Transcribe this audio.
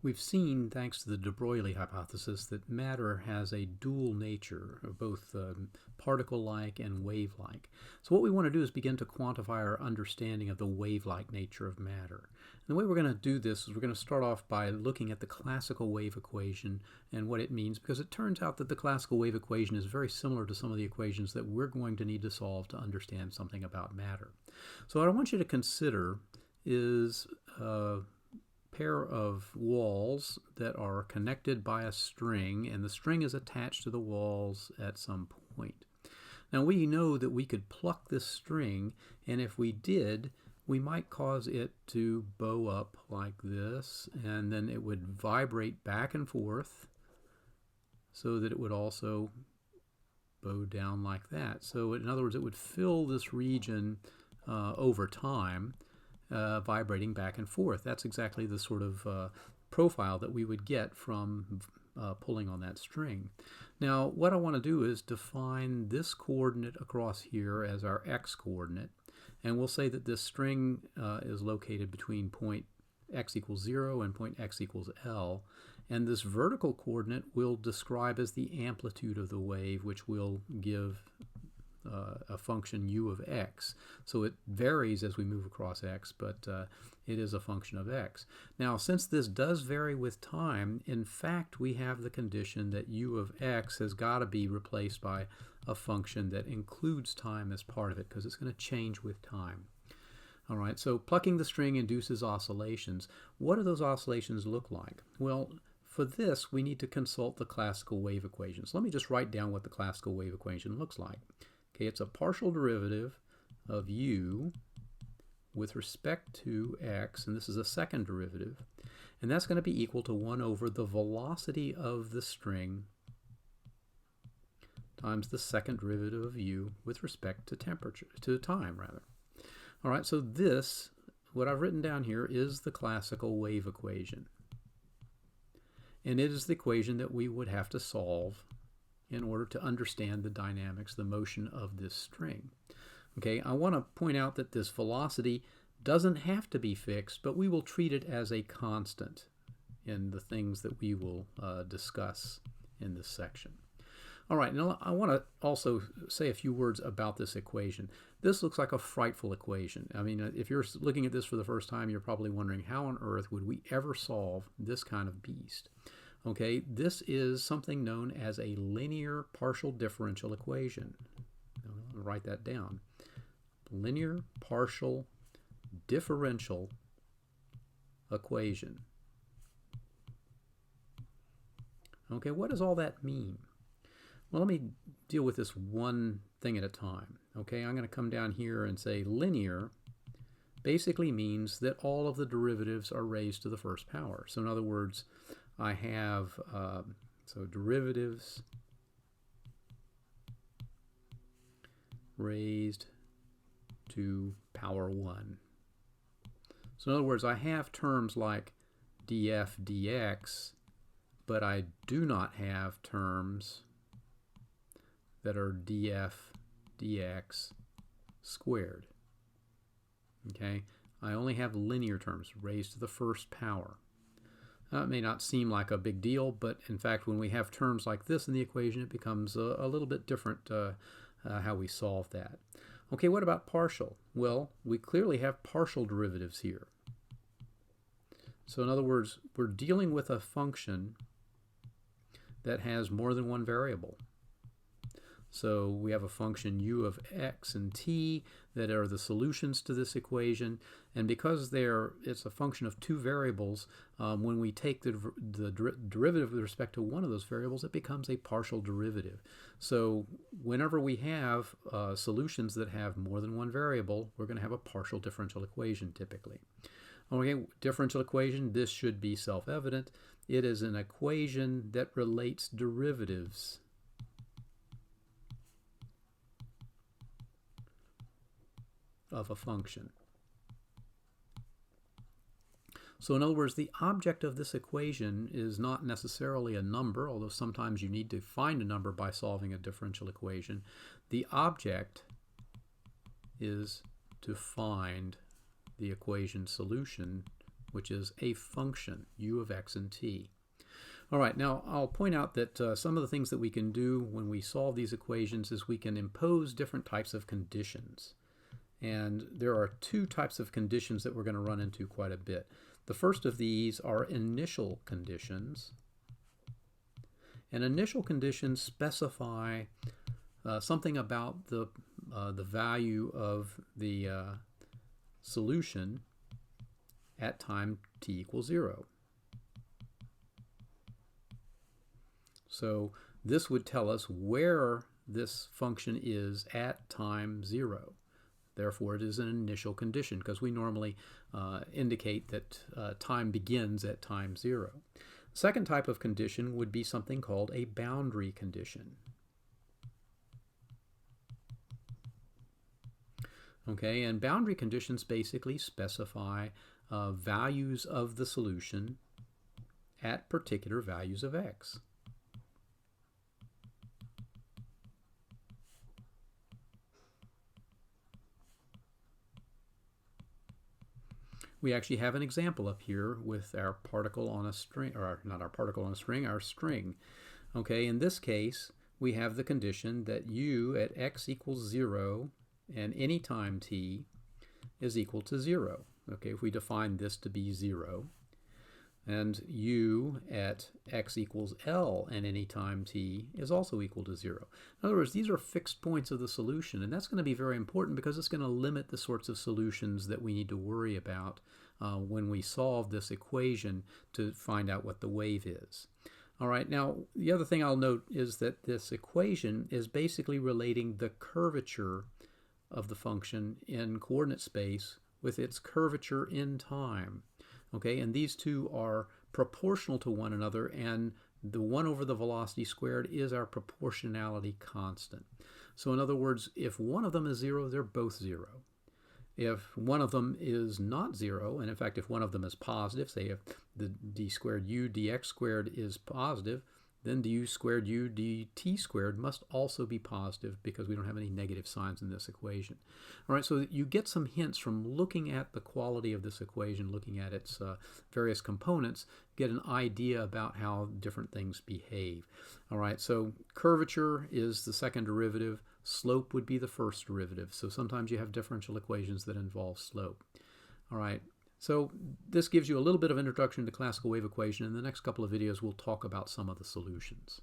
We've seen, thanks to the de Broglie hypothesis, that matter has a dual nature, both particle-like and wave-like. So what we want to do is begin to quantify our understanding of the wave-like nature of matter. And the way we're going to do this is we're going to start off by looking at the classical wave equation and what it means, because it turns out that the classical wave equation is very similar to some of the equations that we're going to need to solve to understand something about matter. So what I want you to consider is pair of walls that are connected by a string, and the string is attached to the walls at some point. Now we know that we could pluck this string, and if we did, we might cause it to bow up like this, and then it would vibrate back and forth so that it would also bow down like that. So in other words, it would fill this region over time, vibrating back and forth. That's exactly the sort of profile that we would get from pulling on that string. Now what I want to do is define this coordinate across here as our x coordinate, and we'll say that this string is located between point x equals 0 and point x equals L, and this vertical coordinate we'll describe as the amplitude of the wave, which will give a function u of x. So it varies as we move across x, but it is a function of x. Now, since this does vary with time, in fact, we have the condition that u of x has got to be replaced by a function that includes time as part of it, because it's going to change with time. All right, so plucking the string induces oscillations. What do those oscillations look like? Well, for this, we need to consult the classical wave equation. So let me just write down what the classical wave equation looks like. Okay, it's a partial derivative of u with respect to x, and this is a second derivative, and that's going to be equal to 1 over the velocity of the string times the second derivative of u with respect to temperature, to time rather. All right, so this, what I've written down here, is the classical wave equation, and it is the equation that we would have to solve in order to understand the dynamics, the motion of this string. Okay, I want to point out that this velocity doesn't have to be fixed, but we will treat it as a constant in the things that we will discuss in this section. All right, now I want to also say a few words about this equation. This looks like a frightful equation. I mean, if you're looking at this for the first time, you're probably wondering, how on earth would we ever solve this kind of beast? Okay, this is something known as a linear partial differential equation. I'll write that down. Linear partial differential equation. Okay, what does all that mean? Well, let me deal with this one thing at a time. Okay, I'm going to come down here and say linear basically means that all of the derivatives are raised to the first power. So in other words, I have so derivatives raised to power 1. So in other words, I have terms like df dx, but I do not have terms that are df dx squared. Okay, I only have linear terms raised to the first power. It may not seem like a big deal, but in fact, when we have terms like this in the equation, it becomes a little bit different how we solve that. Okay, what about partial? Well, we clearly have partial derivatives here. So in other words, we're dealing with a function that has more than one variable. So we have a function u of x and t that are the solutions to this equation, and because it's a function of two variables, when we take the derivative with respect to one of those variables, it becomes a partial derivative. So whenever we have solutions that have more than one variable, we're going to have a partial differential equation typically. Okay, differential equation, this should be self-evident. It is an equation that relates derivatives of a function. So in other words, the object of this equation is not necessarily a number, although sometimes you need to find a number by solving a differential equation. The object is to find the equation solution which is a function, u of x and t. All right, now I'll point out that some of the things that we can do when we solve these equations is we can impose different types of conditions. And there are two types of conditions that we're going to run into quite a bit. The first of these are initial conditions. And initial conditions specify something about the value of the solution at time t equals 0. So this would tell us where this function is at time 0. Therefore, it is an initial condition because we normally indicate that time begins at time 0. The second type of condition would be something called a boundary condition. Okay, and boundary conditions basically specify values of the solution at particular values of x. We actually have an example up here with our particle on a string, or not our particle on a string, our string. Okay, in this case, we have the condition that u at x equals 0 and any time t is equal to 0. Okay, if we define this to be 0, and u at x equals L and any time t is also equal to 0. In other words, these are fixed points of the solution, and that's going to be very important because it's going to limit the sorts of solutions that we need to worry about when we solve this equation to find out what the wave is. All right, now the other thing I'll note is that this equation is basically relating the curvature of the function in coordinate space with its curvature in time. Okay, and these two are proportional to one another, and the 1 over the velocity squared is our proportionality constant. So in other words, if one of them is 0, they're both 0. If one of them is not 0, and in fact if one of them is positive, say if the d squared u dx squared is positive, then du squared u dt squared must also be positive because we don't have any negative signs in this equation. All right, so you get some hints from looking at the quality of this equation, looking at its various components, get an idea about how different things behave. All right, so curvature is the second derivative. Slope would be the first derivative. So sometimes you have differential equations that involve slope. All right. So this gives you a little bit of introduction to classical wave equation. In the next couple of videos, we'll talk about some of the solutions.